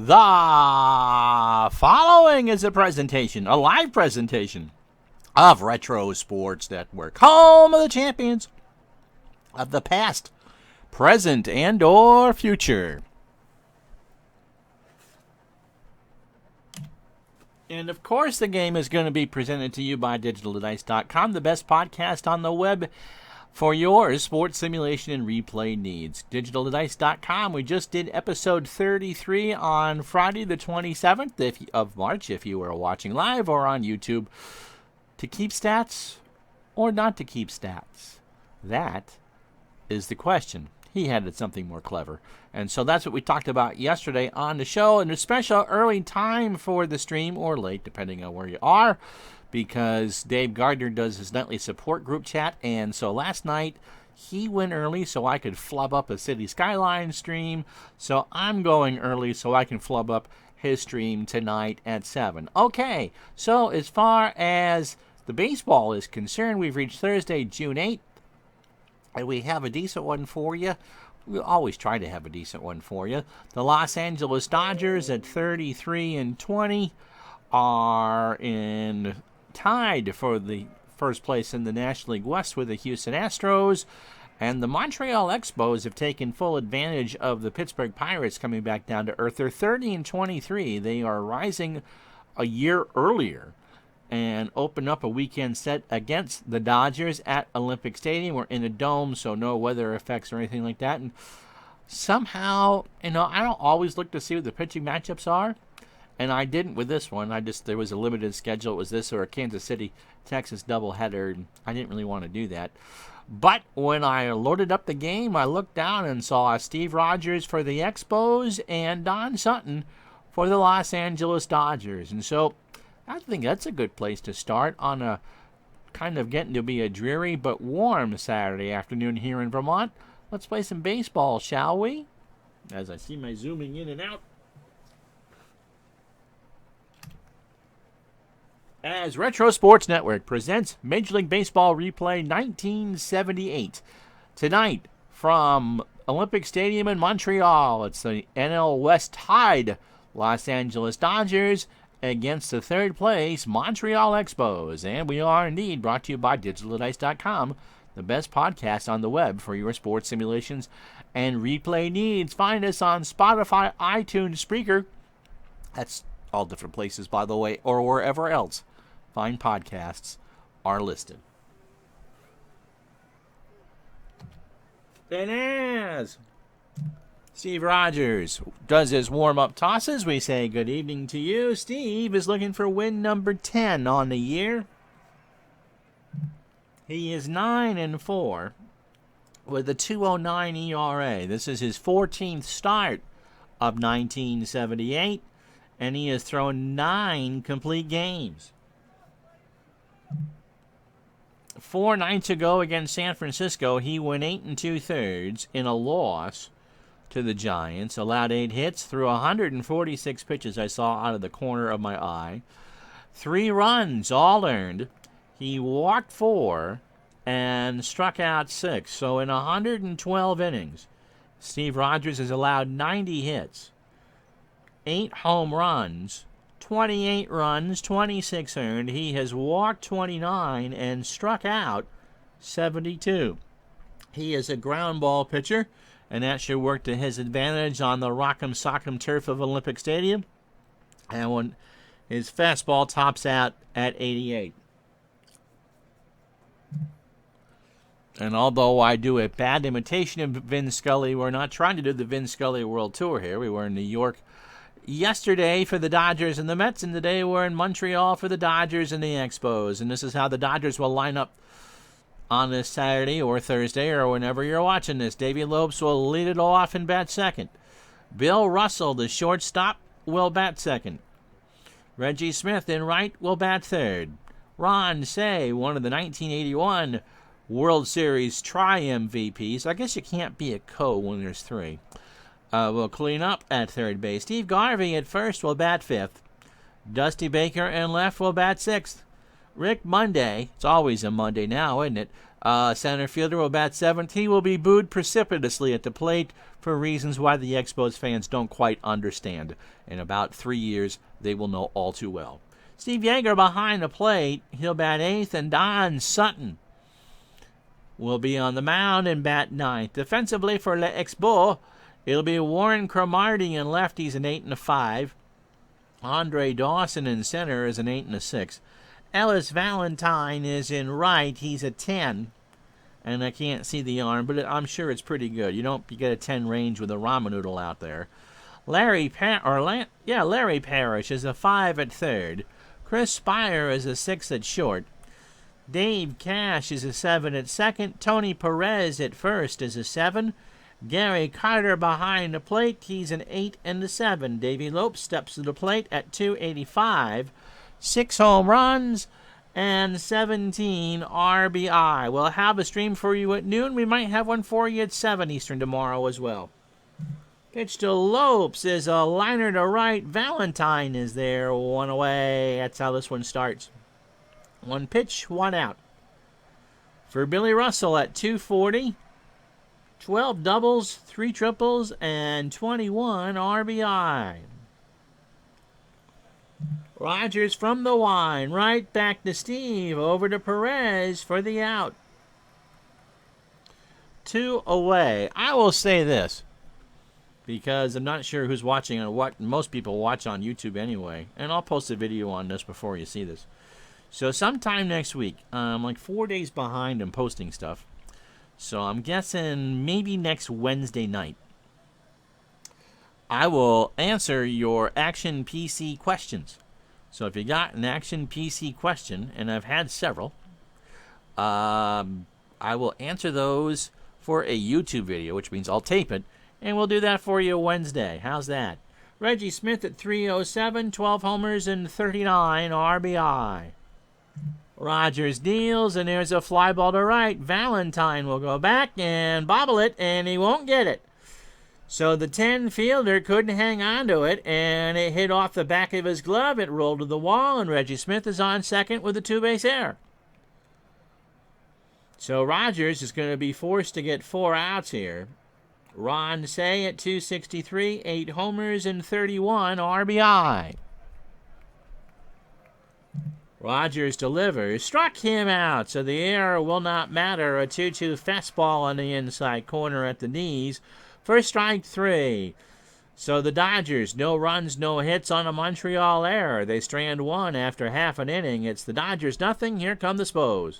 The following is a live presentation of Retro Sports Network, home of the champions of the past, present, and or future. And of course, the game is going to be presented to you by DigitalDice.com, the best podcast on the web for your sports simulation and replay needs. DigitalDice.com. We just did episode 33 on Friday the 27th of March, if you were watching live or on YouTube. To keep stats or not to keep stats? That is the question. He had something more clever. And so that's what we talked about yesterday on the show, and a special early time for the stream, or late, depending on where you are, because Dave Gardner does his nightly support group chat, and so last night he went early so I could flub up a City Skyline stream, so I'm going early so I can flub up his stream tonight at 7. Okay, so as far as the baseball is concerned, we've reached Thursday, June 8th, and we have a decent one for you. We always try to have a decent one for you. The Los Angeles Dodgers at 33-20 are tied for the first place in the National League West with the Houston Astros, and the Montreal Expos have taken full advantage of the Pittsburgh Pirates coming back down to earth. They're 30-23. They are rising a year earlier and open up a weekend set against the Dodgers at Olympic Stadium. We're in a dome, so no weather effects or anything like that. And somehow, I don't always look to see what the pitching matchups are, and I didn't with this one. There was a limited schedule. It was this or a Kansas City, Texas doubleheader, and I didn't really want to do that. But when I loaded up the game, I looked down and saw Steve Rogers for the Expos and Don Sutton for the Los Angeles Dodgers. And so I think that's a good place to start on a kind of getting to be a dreary but warm Saturday afternoon here in Vermont. Let's play some baseball, shall we? As I see my zooming in and out. As Retro Sports Network presents Major League Baseball Replay 1978. Tonight from Olympic Stadium in Montreal, it's the NL West tied Los Angeles Dodgers against the third place Montreal Expos. And we are indeed brought to you by DigitalDice.com, the best podcast on the web for your sports simulations and replay needs. Find us on Spotify, iTunes, Spreaker. That's all different places, by the way, or wherever else fine podcasts are listed. And as Steve Rogers does his warm-up tosses, we say good evening to you. Steve is looking for win number 10 on the year. He is 9-4 with a 2.09 ERA. This is his 14th start of 1978, and he has thrown 9 complete games. 4 nights ago against San Francisco, he went 8 2/3 in a loss to the Giants, allowed 8 hits, threw 146 pitches I saw out of the corner of my eye. 3 runs, all earned. He walked 4 and struck out 6. So in 112 innings, Steve Rogers has allowed 90 hits, 8 home runs, 28 runs, 26 earned. He has walked 29 and struck out 72. He is a ground ball pitcher, and that should work to his advantage on the Rock'em Sock'em turf of Olympic Stadium. And when his fastball tops out at 88. And although I do a bad imitation of Vin Scully, we're not trying to do the Vin Scully World Tour here. We were in New York yesterday for the Dodgers and the Mets, and today we're in Montreal for the Dodgers and the Expos. And this is how the Dodgers will line up on this Saturday or Thursday or whenever you're watching this. Davey Lopes will lead it off and bat second. Bill Russell, the shortstop, will bat second. Reggie Smith in right will bat third. Ron Cey, one of the 1981 World Series tri-MVPs. I guess you can't be a co when there's 3. Will clean up at third base. Steve Garvey at first will bat 5th. Dusty Baker in left will bat 6th. Rick Monday, it's always a Monday now, isn't it? Center fielder will bat 7th. He will be booed precipitously at the plate for reasons why the Expos fans don't quite understand. In about 3 years, they will know all too well. Steve Yeager behind the plate. He'll bat 8th, and Don Sutton will be on the mound and bat 9th. Defensively for Les Expos, it'll be Warren Cromartie in left. He's an 8 and a 5. Andre Dawson in center is an 8 and a 6. Ellis Valentine is in right. He's a 10. And I can't see the arm, but I'm sure it's pretty good. You get a 10 range with a ramen noodle out there. Larry Parrish is a 5 at third. Chris Spire is a 6 at short. Dave Cash is a 7 at second. Tony Perez at first is a 7. Gary Carter behind the plate. He's an 8 and a 7. Davey Lopes steps to the plate at 285. 6 home runs and 17 RBI. We'll have a stream for you at noon. We might have one for you at 7 Eastern tomorrow as well. Pitch to Lopes is a liner to right. Valentine is there, 1 away. That's how this one starts. 1 pitch, 1 out. For Billy Russell at 240, 12 doubles, 3 triples, and 21 RBI. Rogers from the line, right back to Steve, over to Perez for the out. 2 away. I will say this, because I'm not sure who's watching and what most people watch on YouTube anyway, and I'll post a video on this before you see this. So sometime next week, I'm like 4 days behind in posting stuff, so I'm guessing maybe next Wednesday night, I will answer your Action PC questions. So if you got an Action PC question, and I've had several, I will answer those for a YouTube video, which means I'll tape it, and we'll do that for you Wednesday. How's that? Reggie Smith at 307, 12 homers and 39 RBI. Rogers deals, and there's a fly ball to right. Valentine will go back and bobble it, and he won't get it. So the 10 fielder couldn't hang on to it, and it hit off the back of his glove. It rolled to the wall, and Reggie Smith is on second with a 2-base error. So Rogers is going to be forced to get 4 outs here. Ron Say at 263, 8 homers and 31 RBI. Rogers delivers, struck him out, so the error will not matter. A 2-2 fastball on the inside corner at the knees for strike 3. So the Dodgers, no runs, no hits on a Montreal error. They strand 1 after half an inning. It's the Dodgers nothing. Here come the Spos.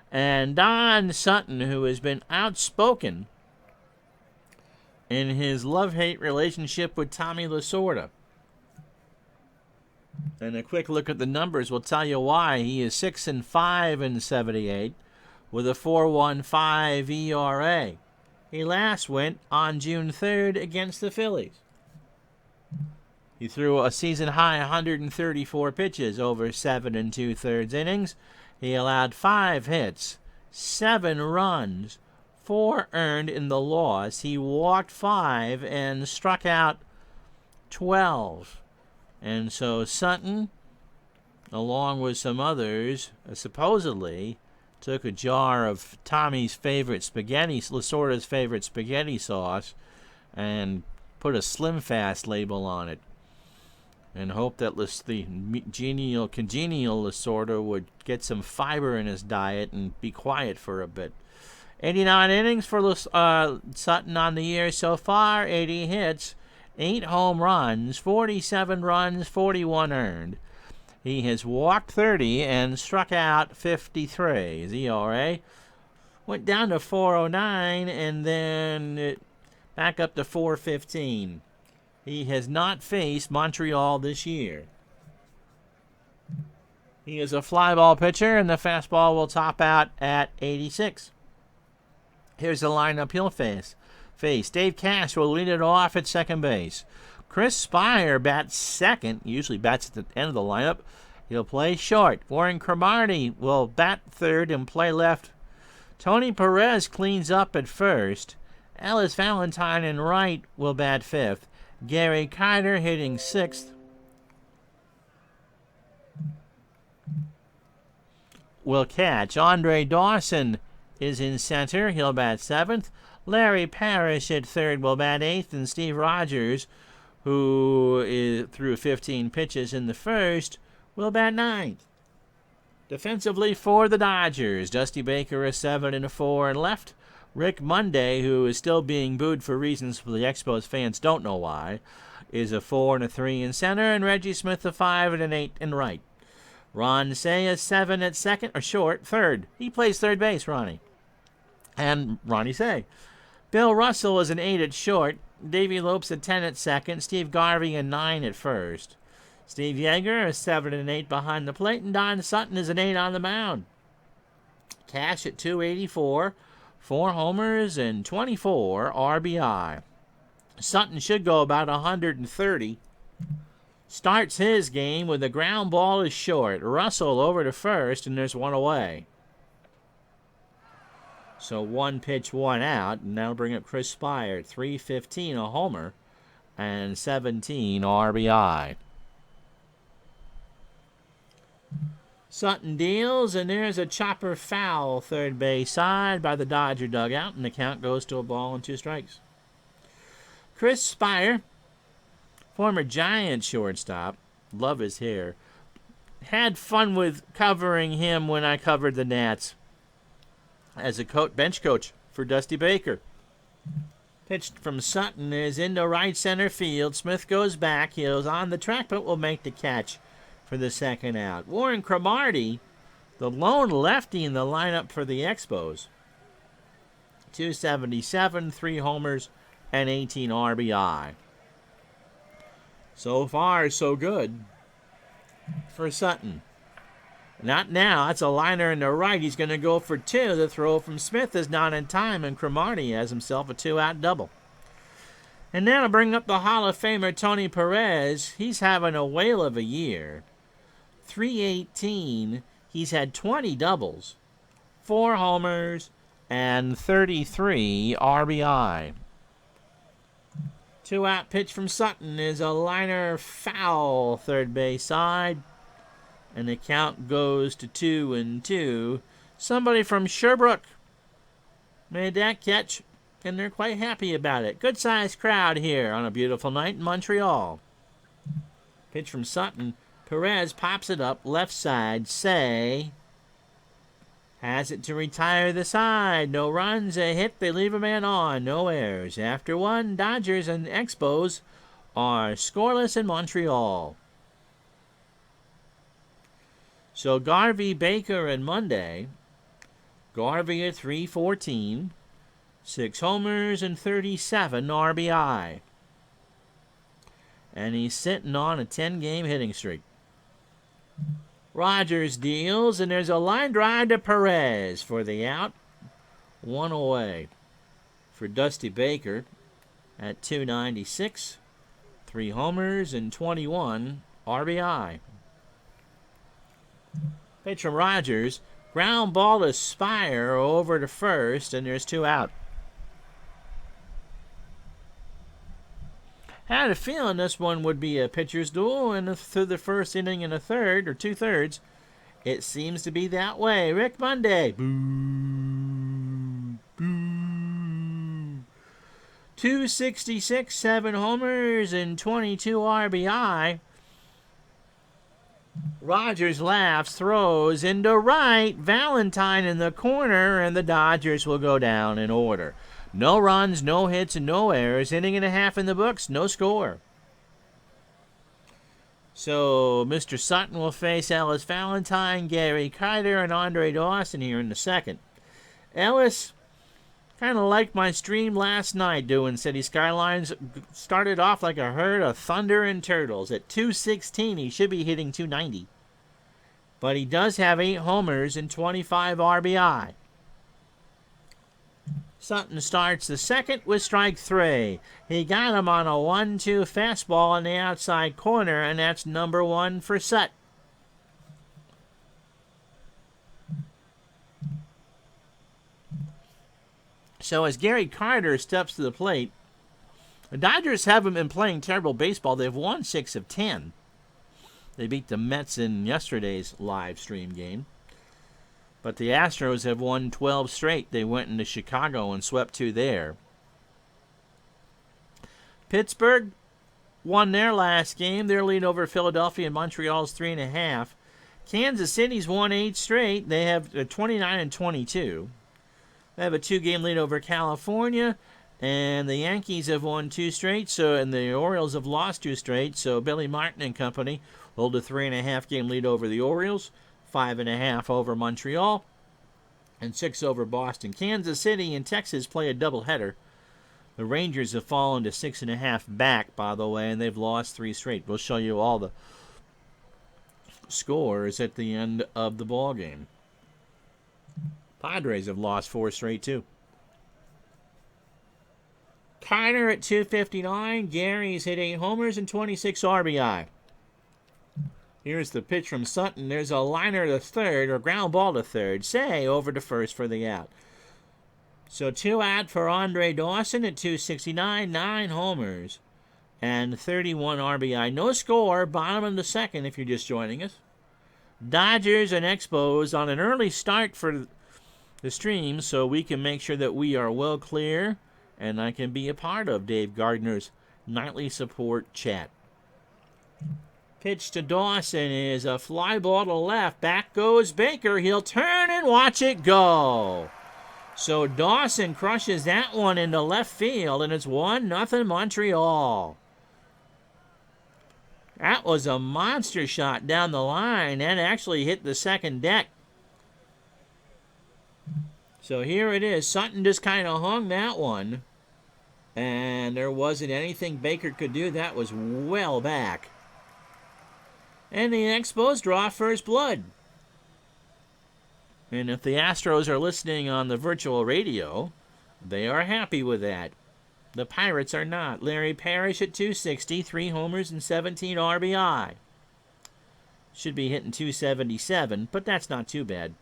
And Don Sutton, who has been outspoken in his love-hate relationship with Tommy Lasorda. And a quick look at the numbers will tell you why. He is 6-5 in 78 with a 4.15 ERA. He last went on June 3rd against the Phillies. He threw a season-high 134 pitches over 7 2/3 innings. He allowed 5 hits, 7 runs, 4 earned in the loss. He walked 5 and struck out 12. And so Sutton, along with some others, supposedly took a jar of Tommy's favorite spaghetti, Lasorda's favorite spaghetti sauce, and put a Slim Fast label on it, and hoped that the congenial Lasorda would get some fiber in his diet and be quiet for a bit. 89 innings for Sutton on the year so far, 80 hits, 8 home runs, 47 runs, 41 earned. He has walked 30 and struck out 53. His ERA went down to 4.09 and then back up to 4.15. He has not faced Montreal this year. He is a fly ball pitcher, and the fastball will top out at 86. Here's the lineup he'll face. Dave Cash will lead it off at second base. Chris Spire bats second, usually bats at the end of the lineup. He'll play short. Warren Cromartie will bat third and play left. Tony Perez cleans up at first. Ellis Valentine in right will bat fifth. Gary Carter hitting sixth. will catch. Andre Dawson is in center. He'll bat 7th. Larry Parrish at 3rd will bat 8th. And Steve Rogers, who threw 15 pitches in the first, will bat 9th. Defensively for the Dodgers, Dusty Baker a 7 and a 4 and left. Rick Monday, who is still being booed for reasons the Expos fans don't know why, is a 4 and a 3 in center, and Reggie Smith a 5 and an 8 in right. Ron Say a 7 at second, or short, third. He plays third base, Ronnie. And Ronnie Say. Bill Russell is an 8 at short. Davey Lopes a 10 at second. Steve Garvey a 9 at first. Steve Yeager a 7 and 8 behind the plate, and Don Sutton is an 8 on the mound. Cash at 284, 4 homers and 24 RBI. Sutton should go about 130. Starts his game with a ground ball is short. Russell over to first, and there's one away. So 1 pitch, 1 out, and that'll bring up Chris Spire, 315, a homer, and 17 RBI. Sutton deals, and there's a chopper foul third base side by the Dodger dugout, and the count goes to a ball and 2 strikes. Chris Spire, former Giant shortstop, love his hair, had fun with covering him when I covered the Nats as a bench coach for Dusty Baker. Pitched from Sutton is into right center field. Smith goes back. He was on the track, but will make the catch for the second out. Warren Cromartie, the lone lefty in the lineup for the Expos. 277, 3 homers, and 18 RBI. So far, so good for Sutton. Not now. That's a liner in the right. He's going to go for 2. The throw from Smith is not in time, and Cromartie has himself a 2-out double. And now to bring up the Hall of Famer Tony Perez. He's having a whale of a year. 318. He's had 20 doubles, 4 homers, and 33 RBI. 2-out pitch from Sutton is a liner foul third base side. And the count goes to 2-2. Somebody from Sherbrooke made that catch, and they're quite happy about it. Good-sized crowd here on a beautiful night in Montreal. Pitch from Sutton. Perez pops it up left side. Say has it to retire the side. No runs, a hit. They leave a man on. No errors. After 1, Dodgers and Expos are scoreless in Montreal. So Garvey, Baker, and Monday. Garvey at 314, 6 homers, and 37 RBI. And he's sitting on a 10-game hitting streak. Rogers deals, and there's a line drive to Perez for the out. 1 away for Dusty Baker at 296, 3 homers, and 21 RBI. Pitch from Rogers. Ground ball to Spire over to first, and there's 2 out. Had a feeling this one would be a pitcher's duel, and through the first inning and a third, or 2/3, it seems to be that way. Rick Monday. Boo. Boo. 266, 7 homers, and 22 RBI. Rogers laughs, throws into right. Valentine in the corner, and the Dodgers will go down in order. No runs, no hits, and no errors. Inning and a half in the books, no score. So Mr. Sutton will face Ellis Valentine, Gary Kiter, and Andre Dawson here in the second. Ellis, kind of like my stream last night doing City Skylines, started off like a herd of thunder and turtles. At 216, he should be hitting 290. But he does have 8 homers and 25 RBI. Sutton starts the second with strike 3. He got him on a 1-2 fastball in the outside corner, and that's number 1 for Sut. So as Gary Carter steps to the plate, the Dodgers haven't been playing terrible baseball. They've won 6 of 10. They beat the Mets in yesterday's live stream game. But the Astros have won 12 straight. They went into Chicago and swept 2 there. Pittsburgh won their last game. Their lead over Philadelphia and Montreal's 3.5. Kansas City's won 8 straight. They have 29-22. They have a 2-game lead over California. And the Yankees have won 2 straight. And the Orioles have lost 2 straight. So Billy Martin and company hold a 3.5-game lead over the Orioles. 5.5 over Montreal, and 6 over Boston. Kansas City and Texas play a doubleheader. The Rangers have fallen to 6.5 back, by the way, and they've lost 3 straight. We'll show you all the scores at the end of the ball game. Padres have lost 4 straight, too. Kiner at 259. Gary's hit 8 homers and 26 RBI. Here's the pitch from Sutton. There's a liner to third, or ground ball to third. Say over to first for the out. So 2 out for Andre Dawson at 269, 9 homers, and 31 RBI. No score, bottom of the second if you're just joining us. Dodgers and Expos on an early start for the stream so we can make sure that we are well clear and I can be a part of Dave Gardner's nightly support chat. Pitch to Dawson is a fly ball to left. Back goes Baker. He'll turn and watch it go. So Dawson crushes that one into left field, and it's 1-0 Montreal. That was a monster shot down the line. That actually hit the second deck. So here it is. Sutton just kind of hung that one. And there wasn't anything Baker could do. That was well back. And the Expos draw first blood. And if the Astros are listening on the virtual radio, they are happy with that. The Pirates are not. Larry Parrish at 260, 3 homers and 17 RBI. Should be hitting 277, but that's not too bad.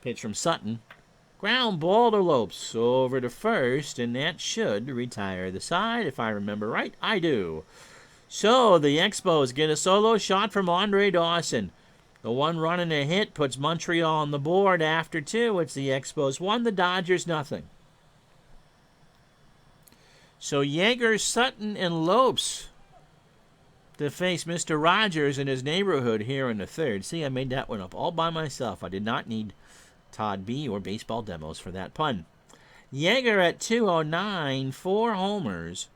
Pitch from Sutton. Ground ball to Lopes over to first, and that should retire the side, if I remember right. I do. So the Expos get a solo shot from Andre Dawson. The 1 run and a hit puts Montreal on the board. After 2, it's the Expos 1, the Dodgers nothing. So Yeager, Sutton, and Lopes to face Mr. Rogers in his neighborhood here in the third. See, I made that one up all by myself. I did not need Todd B. or Baseball Demos for that pun. Yeager at 209, 4 homers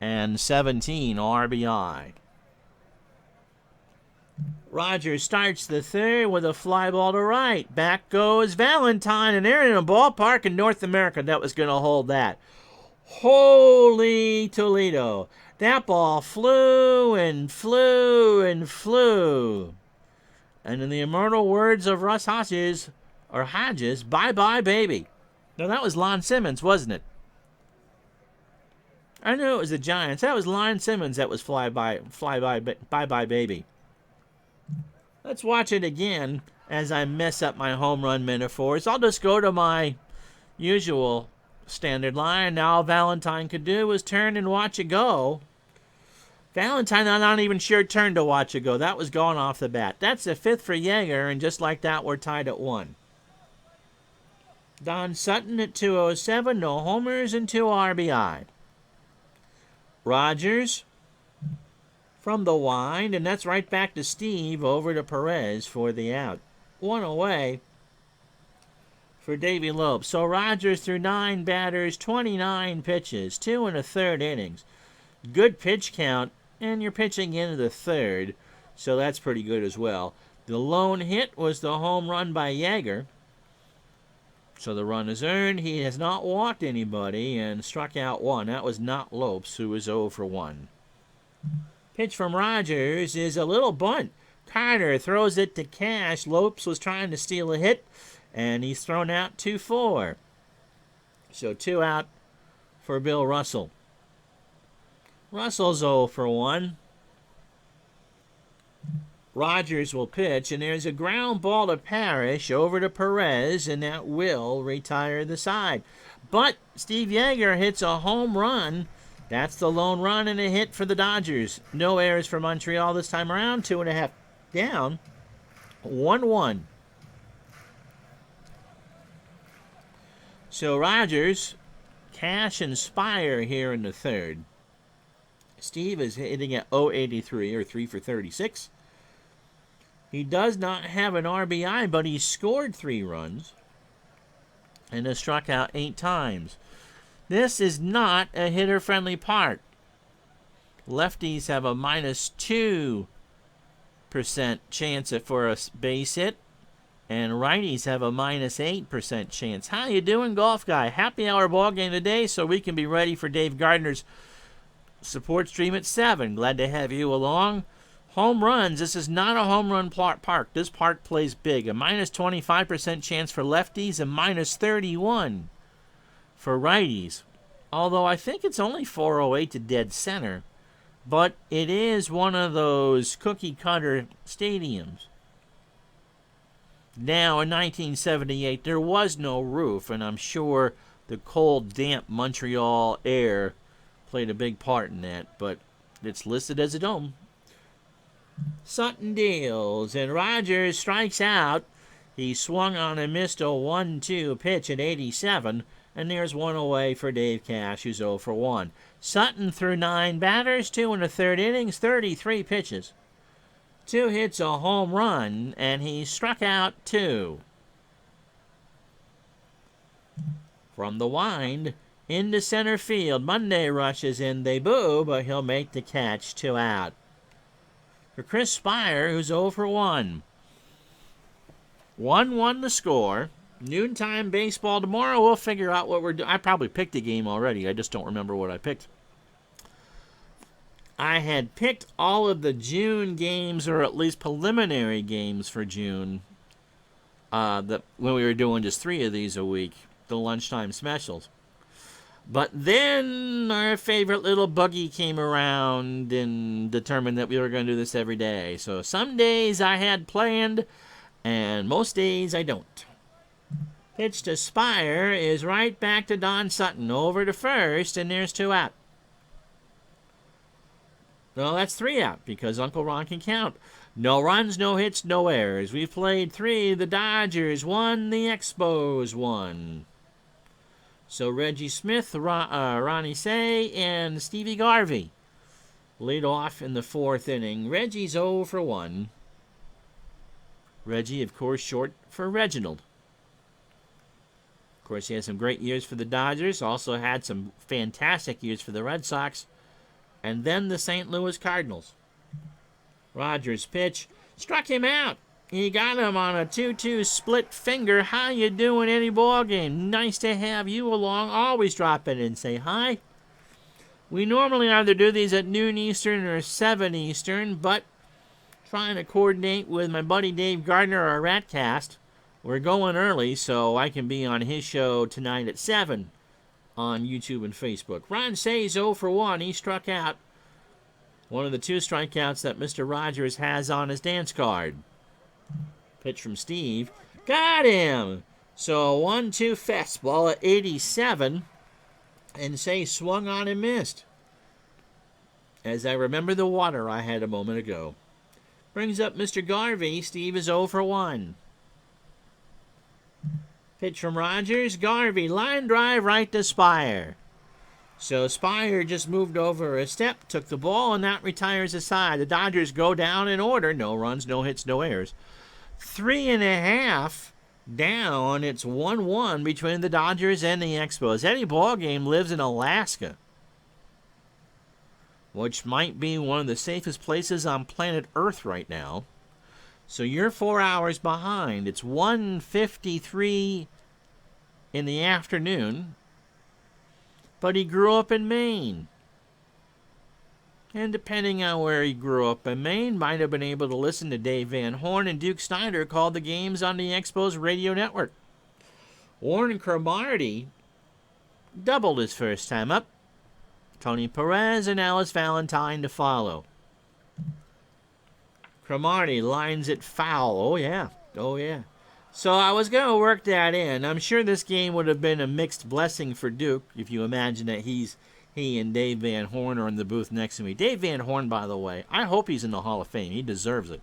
and 17 RBI. Rogers starts the third with a fly ball to right. Back goes Valentine, and they're in a ballpark in North America that was going to hold that. Holy Toledo. That ball flew and flew and flew. And in the immortal words of Russ Hodges, bye-bye, baby. No, that was Lon Simmons, wasn't it? I knew it was the Giants. That was Lon Simmons that was bye-bye, baby. Let's watch it again as I mess up my home run metaphors. I'll just go to my usual standard line. Now all Valentine could do was turn and watch it go. Valentine, I'm not even sure, turned to watch it go. That was gone off the bat. That's the 5th for Yeager, and just like that, we're tied at 1. Don Sutton at 207, no homers and 2 RBI. Rogers from the wind, and that's right back to Steve over to Perez for the out. 1 away for Davey Lopes. So Rogers threw 9 batters, 29 pitches, 2 1/3 innings. Good pitch count, and you're pitching into the third, so that's pretty good as well. The lone hit was the home run by Yeager. So the run is earned. He has not walked anybody and struck out 1. That was not Lopes, who was 0 for 1. Pitch from Rogers is a little bunt. Carter throws it to Cash. Lopes was trying to steal a hit, and he's thrown out 2-4. So 2 out for Bill Russell. Russell's 0 for 1. Rogers will pitch, and there's a ground ball to Parrish over to Perez, and that will retire the side. But Steve Yeager hits a home run. That's the lone run and a hit for the Dodgers. No errors for Montreal this time around. 2.5 down. 1-1. So Rogers, Cash, and Spire here in the third. Steve is hitting at .083 or 3 for 36. He does not have an RBI, but he scored 3 runs and has struck out 8 times. This is not a hitter-friendly park. Lefties have a -2% chance for a base hit, and righties have a -8% chance. How you doing, golf guy? Happy hour ball game today, so we can be ready for Dave Gardner's support stream at 7. Glad to have you along. Home runs. This is not a home run park. This park plays big. A -25% chance for lefties and -31 for righties. Although I think it's only 408 to dead center. But it is one of those cookie-cutter stadiums. Now, in 1978, there was no roof, and I'm sure the cold, damp Montreal air played a big part in that, but it's listed as a dome. Sutton deals, and Rogers strikes out. He swung on and missed a 1-2 pitch at 87, and there's one away for Dave Cash, who's 0 for 1. Sutton threw 9 batters, 2 in the third innings, 33 pitches. 2 hits, a home run, and he struck out 2. From the wind, into center field, Monday rushes in, they boo, but he'll make the catch, 2 out. For Chris Spire, who's 0 for 1. 1-1 the score. Noontime baseball tomorrow. We'll figure out what we're doing. I probably picked a game already. I just don't remember what I picked. I had picked all of the June games, or at least preliminary games for June, when we were doing just 3 of these a week, the lunchtime specials. But then our favorite little buggy came around and determined that we were going to do this every day. So some days I had planned, and most days I don't. Pitch to Spire is right back to Don Sutton. Over to first, and there's 2 out. No, that's 3 out, because Uncle Ron can count. No runs, no hits, no errors. We've played 3. The Dodgers won, the Expos won. So Reggie Smith, Ronnie Say, and Stevie Garvey lead off in the 4th inning. Reggie's 0 for 1. Reggie, of course, short for Reginald. Of course, he had some great years for the Dodgers, also had some fantastic years for the Red Sox, and then the St. Louis Cardinals. Rogers' pitch struck him out. He got him on a 2-2 split finger. How you doing, Eddie Ballgame? Nice to have you along. Always drop in and say hi. We normally either do these at noon Eastern or 7 Eastern, but trying to coordinate with my buddy Dave Gardner, our Ratcast. We're going early, so I can be on his show tonight at 7 on YouTube and Facebook. Ron Say's 0 for 1. He struck out. One of the 2 strikeouts that Mr. Rogers has on his dance card. Pitch from Steve. Got him! So a 1-2 fastball at 87. And Say swung on and missed. As I remember the water I had a moment ago. Brings up Mr. Garvey. Steve is 0 for 1. Pitch from Rogers. Garvey, line drive right to Spire. So Spire just moved over a step, took the ball, and that retires the side. The Dodgers go down in order. No runs, no hits, no errors. 3.5 down. It's 1-1 between the Dodgers and the Expos. Eddie Ballgame lives in Alaska, which might be one of the safest places on planet Earth right now. So you're 4 hours behind. It's 1:53 in the afternoon. But he grew up in Maine. And depending on where he grew up in Maine, might have been able to listen to Dave Van Horn and Duke Snyder call the games on the Expos radio network. Warren Cromartie doubled his first time up. Tony Perez and Alice Valentine to follow. Cromartie lines it foul. Oh, yeah. So I was going to work that in. I'm sure this game would have been a mixed blessing for Duke, if you imagine that he and Dave Van Horn are in the booth next to me. Dave Van Horn, by the way, I hope he's in the Hall of Fame. He deserves it.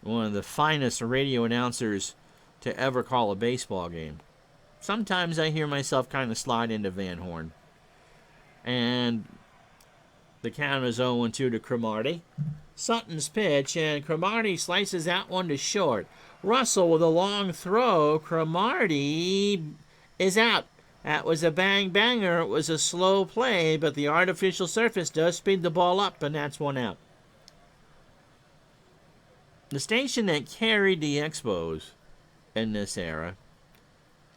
One of the finest radio announcers to ever call a baseball game. sometimes I hear myself kind of slide into Van Horn. And the count is 0-2 to Cromartie. Sutton's pitch, and Cromartie slices that one to short. Russell with a long throw. Cromartie is out. That was a bang-banger. It was a slow play, but the artificial surface does speed the ball up, and that's one out. The station that carried the Expos in this era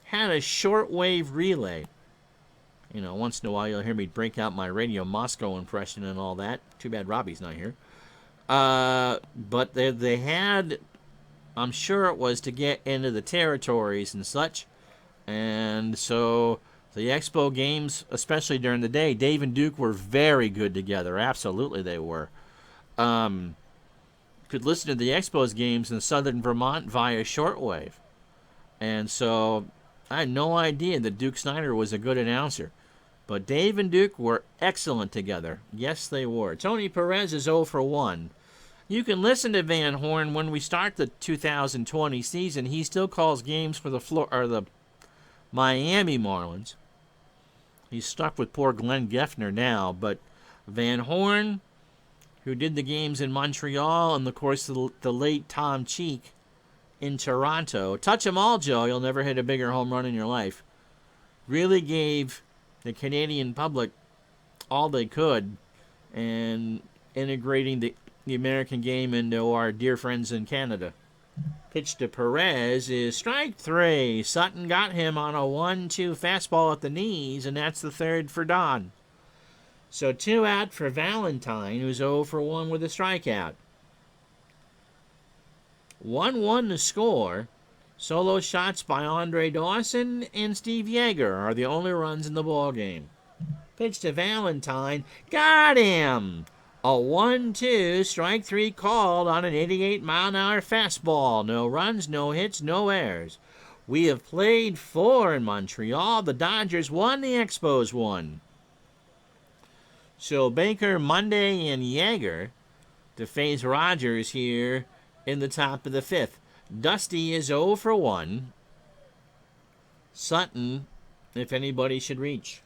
had a shortwave relay. You know, once in a while you'll hear me break out my Radio Moscow impression and all that. Too bad Robbie's not here. But they had, I'm sure it was to get into the territories and such. And so the Expo games, especially during the day, Dave and Duke were very good together. Absolutely they were. Could listen to the Expos games in southern Vermont via shortwave. And so I had no idea that Duke Snyder was a good announcer. But Dave and Duke were excellent together. Yes, they were. Tony Perez is 0 for 1. You can listen to Van Horn when we start the 2020 season. He still calls games for the Miami Marlins. He's stuck with poor Glenn Geffner now. But Van Horn, who did the games in Montreal, and of course the late Tom Cheek in Toronto. Touch 'em all, Joe. You'll never hit a bigger home run in your life. Really gave the Canadian public all they could, and integrating the American game into our dear friends in Canada. Pitch to Perez is strike 3. Sutton got him on a 1-2 fastball at the knees, and that's the third for Don. So 2 out for Valentine, who's 0 for 1 with a strikeout. 1-1 to score. Solo shots by Andre Dawson and Steve Yeager are the only runs in the ball game. Pitch to Valentine. Got him! A 1-2, strike 3 called on an 88-mile-an-hour fastball. No runs, no hits, no errors. We have played 4 in Montreal. The Dodgers won, the Expos won. So Baker, Monday, and Yeager to face Rogers here in the top of the 5th. Dusty is 0 for 1. Sutton, if anybody should reach.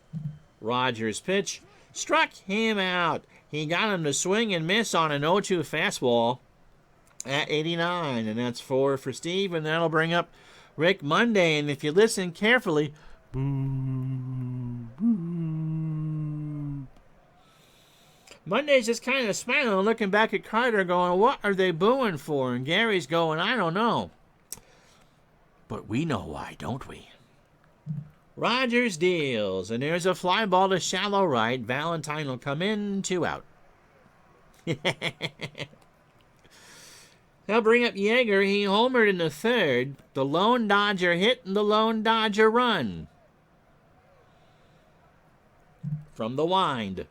Rogers' pitch struck him out. He got him to swing and miss on an 0-2 fastball at 89. And that's 4 for Steve, and that'll bring up Rick Monday. And if you listen carefully, Monday's just kind of smiling, looking back at Carter, going, what are they booing for? And Gary's going, I don't know. But we know why, don't we? Rogers deals, and there's a fly ball to shallow right. Valentine will come in, 2 out. They'll bring up Yeager. He homered in the 3rd. The lone Dodger hit and the lone Dodger run. From the wind.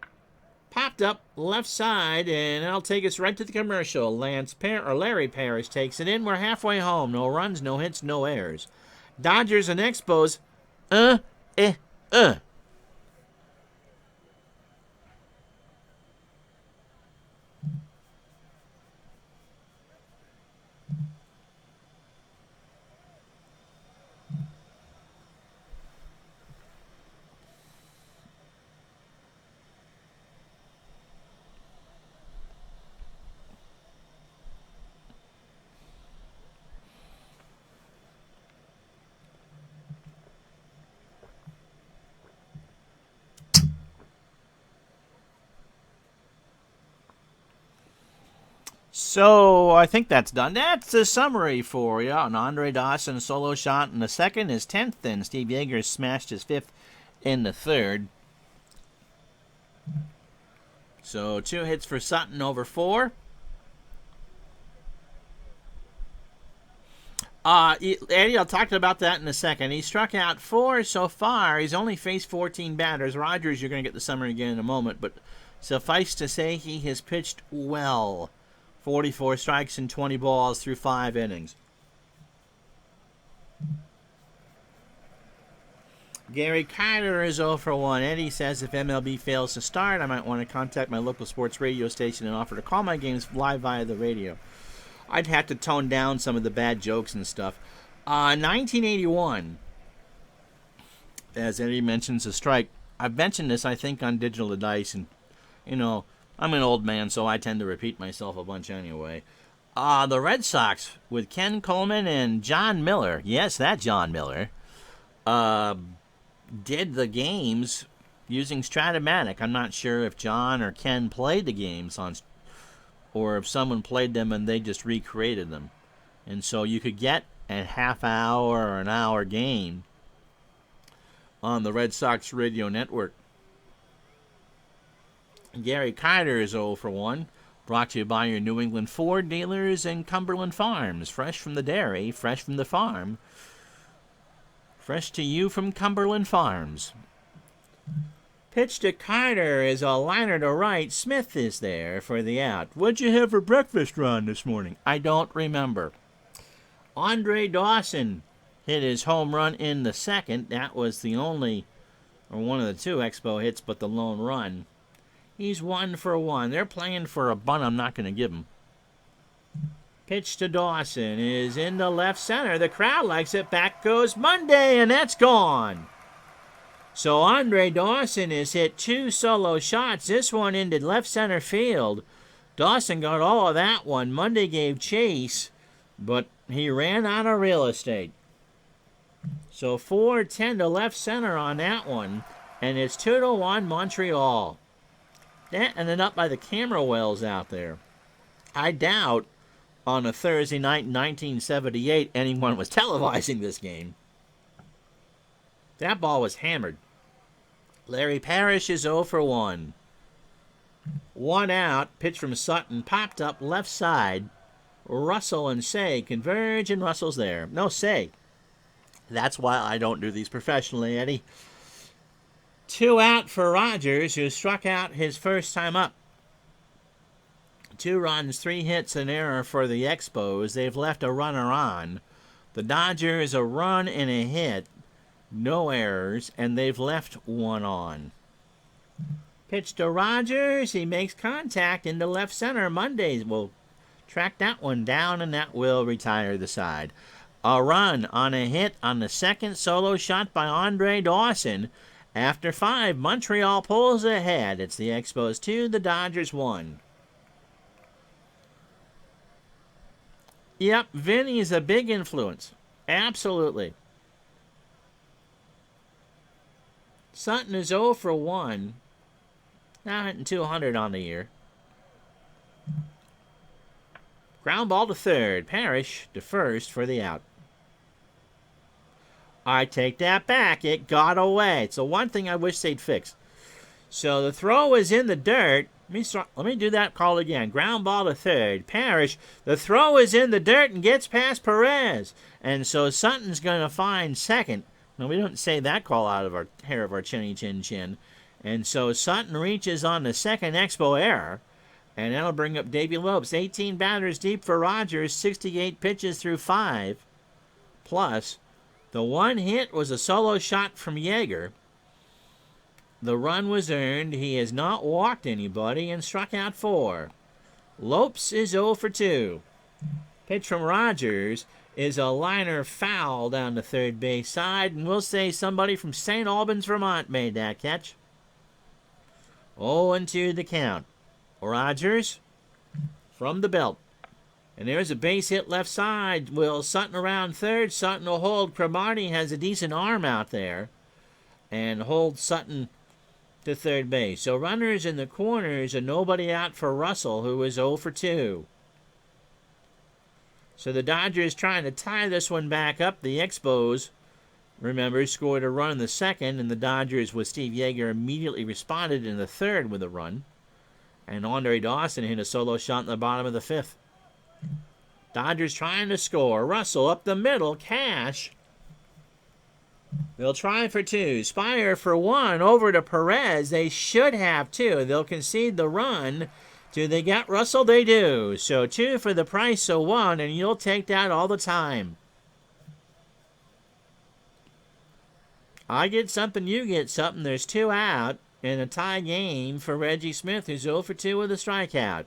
Popped up left side, and that'll take us right to the commercial. Larry Parrish takes it in. We're halfway home. No runs, no hits, no errors. Dodgers and Expos. So I think that's done. That's the summary for you. An Andre Dawson solo shot in the 2nd, his 10th, and Steve Yeager smashed his 5th in the 3rd. So 2 hits for Sutton over 4. Eddie, I'll talk about that in a second. He struck out 4 so far. He's only faced 14 batters. Rogers, you're going to get the summary again in a moment, but suffice to say he has pitched well. 44 strikes and 20 balls through 5 innings. Gary Carter is 0 for 1. Eddie says if MLB fails to start, I might want to contact my local sports radio station and offer to call my games live via the radio. I'd have to tone down some of the bad jokes and stuff. 1981. as Eddie mentions a strike. I've mentioned this, I think, on Digital to Dice, and, I'm an old man, so I tend to repeat myself a bunch anyway. The Red Sox, with Ken Coleman and John Miller, yes, that John Miller, did the games using Stratomatic. I'm not sure if John or Ken played the games or if someone played them and they just recreated them. And so you could get a half hour or an hour game on the Red Sox radio network. Gary Carter is 0 for 1. Brought to you by your New England Ford dealers and Cumberland Farms. Fresh from the dairy, fresh from the farm. Fresh to you from Cumberland Farms. Pitch to Carter is a liner to right. Smith is there for the out. What'd you have for breakfast, Ron, this morning? I don't remember. Andre Dawson hit his home run in the second. That was the only, or one of the two Expo hits, but the lone run. He's 1 for 1. They're playing for a bunt I'm not going to give him. Pitch to Dawson is in the left center. The crowd likes it. Back goes Monday, and that's gone. So Andre Dawson has hit 2 solo shots. This one into left center field. Dawson got all of that one. Monday gave chase, but he ran out of real estate. So 4-10 to left center on that one, and it's 2-1 Montreal. That ended up by the camera wells out there. I doubt on a Thursday night in 1978 anyone was televising this game. That ball was hammered. Larry Parrish is 0 for 1. 1 out, pitch from Sutton, popped up left side. Russell and Say converge, and Russell's there. No, Say. That's why I don't do these professionally, Eddie. 2 out for Rogers, who struck out his first time up. 2 runs, 3 hits, an error for the Expos. They've left a runner on. The Dodgers, a run and a hit. No errors, and they've left 1 on. Pitch to Rogers. He makes contact into left center. Mondays will track that one down, and that will retire the side. A run on a hit on the second solo shot by Andre Dawson. After 5, Montreal pulls ahead. It's the Expos 2, the Dodgers 1. Yep, Vinny is a big influence. Absolutely. Sutton is 0 for 1. Now hitting 200 on the year. Ground ball to third. Parrish to first for the out. I take that back. It got away. It's the one thing I wish they'd fix. So the throw is in the dirt. Let me do that call again. Ground ball to third. Parrish. The throw is in the dirt and gets past Perez. And so Sutton's going to find second. Now, we don't say that call out of our hair of our chinny chin chin. And so Sutton reaches on the second Expo error. And that'll bring up Davey Lopes. 18 batters deep for Rogers. 68 pitches through 5. Plus, the one hit was a solo shot from Yeager. The run was earned. He has not walked anybody and struck out 4. Lopes is 0 for 2. Pitch from Rogers is a liner foul down the third base side, and we'll say somebody from St. Albans, Vermont made that catch. 0-2 the count. Rogers from the belt. And there's a base hit left side. Will Sutton around third. Sutton will hold. Cromartie has a decent arm out there. And hold Sutton to third base. So runners in the corners and nobody out for Russell, who is 0 for 2. So the Dodgers trying to tie this one back up. The Expos, remember, scored a run in the second, and the Dodgers with Steve Yeager immediately responded in the third with a run. And Andre Dawson hit a solo shot in the bottom of the 5th. Dodgers trying to score. Russell up the middle. Cash. They'll try for 2. Spire for 1. Over to Perez. They should have 2. They'll concede the run. Do they get Russell? They do. So 2 for the price of 1, and you'll take that all the time. I get something, you get something. There's 2 out in a tie game for Reggie Smith, who's 0 for 2 with a strikeout.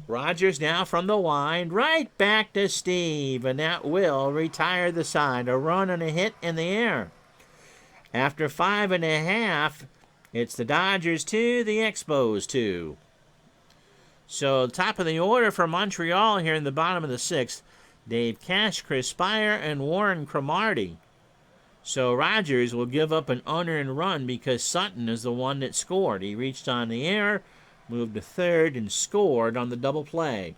Rogers now from the wind, right back to Steve, and that will retire the side. A run and a hit in the air. After 5.5, it's the Dodgers 2, the Expos 2. So top of the order for Montreal here in the bottom of the 6th, Dave Cash, Chris Spire, and Warren Cromartie. So Rogers will give up an unearned run because Sutton is the one that scored. He reached on the air, moved to third, and scored on the double play.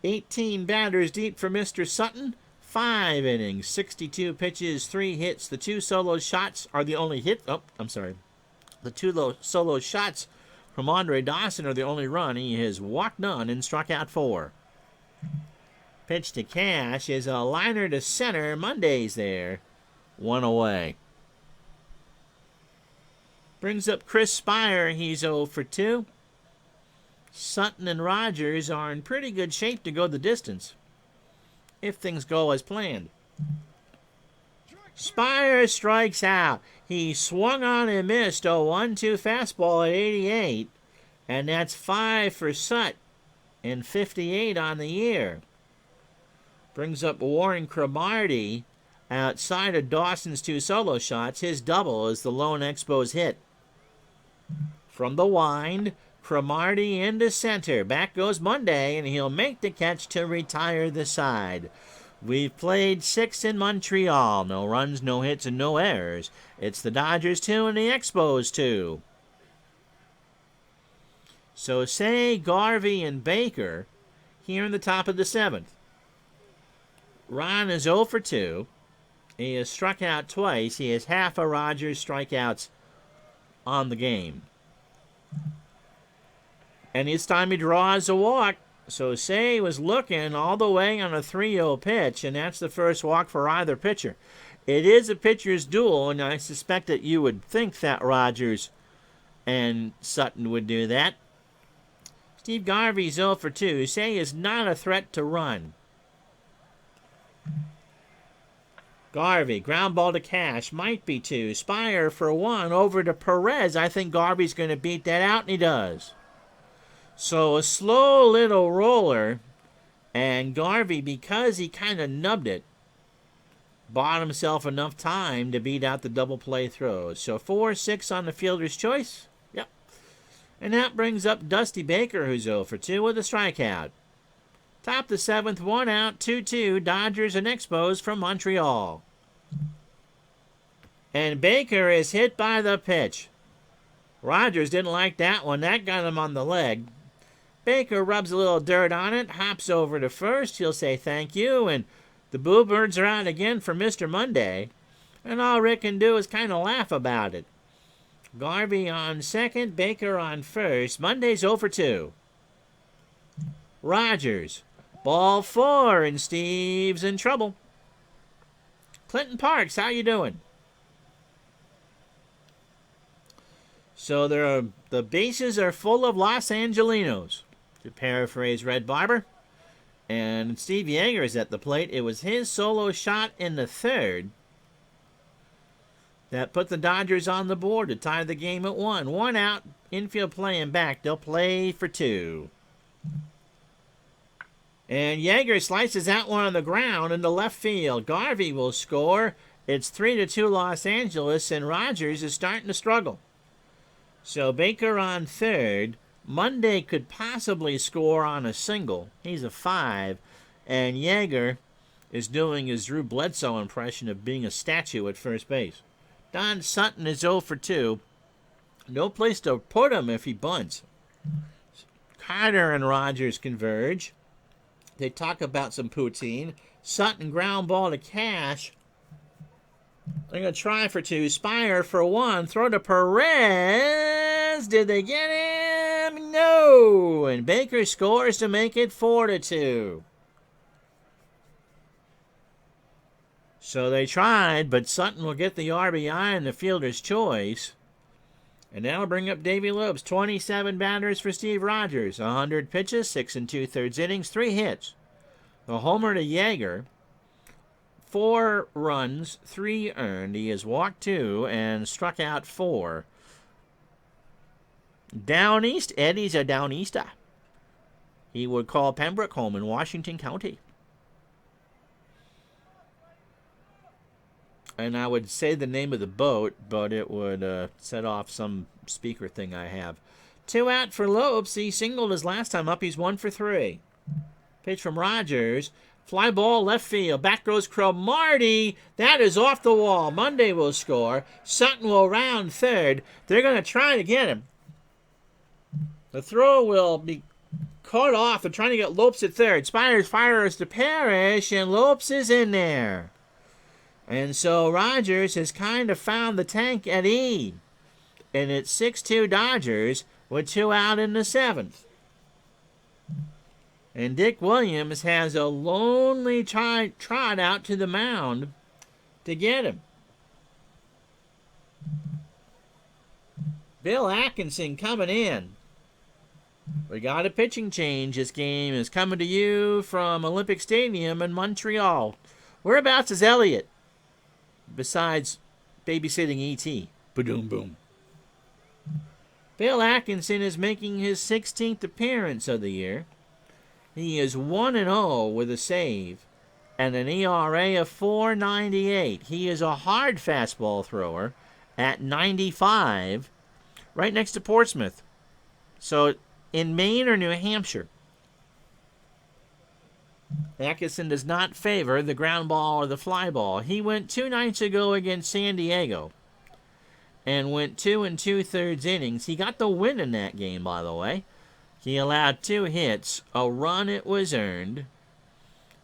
18 batters deep for Mr. Sutton. 5 innings, 62 pitches, 3 hits. The 2 solo shots are the only hit. The 2 solo shots from Andre Dawson are the only run. He has walked none and struck out 4. Pitch to Cash is a liner to center. Monday's there. 1 away. Brings up Chris Spire. He's 0 for 2. Sutton and Rogers are in pretty good shape to go the distance, if things go as planned. Spire strikes out. He swung on and missed a 1-2 fastball at 88, and that's 5 for Sut and 58 on the year. Brings up Warren Cromartie outside of Dawson's 2 solo shots. His double is the lone Expos hit. From the wind, Cromartie into center. Back goes Monday, and he'll make the catch to retire the side. We've played 6 in Montreal. No runs, no hits, and no errors. It's the Dodgers 2 and the Expos 2. So say Garvey and Baker here in the top of the 7th. Ron is 0 for 2. He has struck out twice. He has half of Rogers' strikeouts on the game. And it's time he draws a walk. So Say was looking all the way on a 3-0 pitch, and that's the first walk for either pitcher. It is a pitcher's duel, and I suspect that you would think that Rogers and Sutton would do that. Steve Garvey's 0 for 2. Say is not a threat to run. Garvey, ground ball to Cash, might be 2. Spire for 1, over to Perez. I think Garvey's going to beat that out, and he does. So a slow little roller, and Garvey, because he kind of nubbed it, bought himself enough time to beat out the double play throws. So 4-6 on the fielder's choice. Yep. And that brings up Dusty Baker, who's 0 for 2 with a strikeout. Top the 7th, 1 out, 2-2, Dodgers and Expos from Montreal. And Baker is hit by the pitch. Rogers didn't like that one. That got him on the leg. Baker rubs a little dirt on it, hops over to first. He'll say thank you, and the Boo Birds are out again for Mr. Monday. And all Rick can do is kind of laugh about it. Garvey on second, Baker on first. Monday's 0 for 2. Rogers, ball 4, and Steve's in trouble. Clinton Parks, how you doing? So the bases are full of Los Angelinos, to paraphrase Red Barber. And Steve Yeager is at the plate. It was his solo shot in the 3rd that put the Dodgers on the board to tie the game at 1. 1 out, infield playing back. They'll play for 2. And Yeager slices that one on the ground into left field. Garvey will score. It's 3-2 Los Angeles, and Rogers is starting to struggle. So Baker on third. Monday could possibly score on a single. He's a 5. And Yeager is doing his Drew Bledsoe impression of being a statue at first base. Don Sutton is 0 for 2. No place to put him if he bunts. Carter and Rogers converge. They talk about some poutine. Sutton ground ball to Cash. They're going to try for 2. Spire for 1. Throw to Perez. Did they get him? No. And Baker scores to make it 4-2. So they tried, but Sutton will get the RBI and the fielder's choice. And that'll bring up Davey Lopes. 27 batters for Steve Rogers. 100 pitches, 6 2/3 innings, 3 hits. The homer to Yeager. 4 runs, 3 earned. He has walked 2 and struck out 4. Down East, Eddie's a Down Easter. He would call Pembroke home in Washington County. And I would say the name of the boat, but it would set off some speaker thing I have. 2 out for Lopes. He singled his last time up. He's 1 for 3. Pitch from Rogers. Fly ball left field. Back goes Cromartie. That is off the wall. Monday will score. Sutton will round third. They're going to try to get him. The throw will be caught off. They're trying to get Lopes at third. Spires fires to Parrish, and Lopes is in there. And so Rogers has kind of found the tank at E. And it's 6-2 Dodgers with 2 out in the 7th. And Dick Williams has a lonely trot out to the mound to get him. Bill Atkinson coming in. We got a pitching change. This game is coming to you from Olympic Stadium in Montreal. Whereabouts is Elliott? Besides babysitting E.T. Ba-doom boom. Bill Atkinson is making his 16th appearance of the year. He is 1-0 with a save and an ERA of 4.98. He is a hard fastball thrower at 95, right next to Portsmouth. So in Maine or New Hampshire, Atkinson does not favor the ground ball or the fly ball. He went 2 nights ago against San Diego and went 2 2/3 innings. He got the win in that game, by the way. He allowed 2 hits, a run it was earned,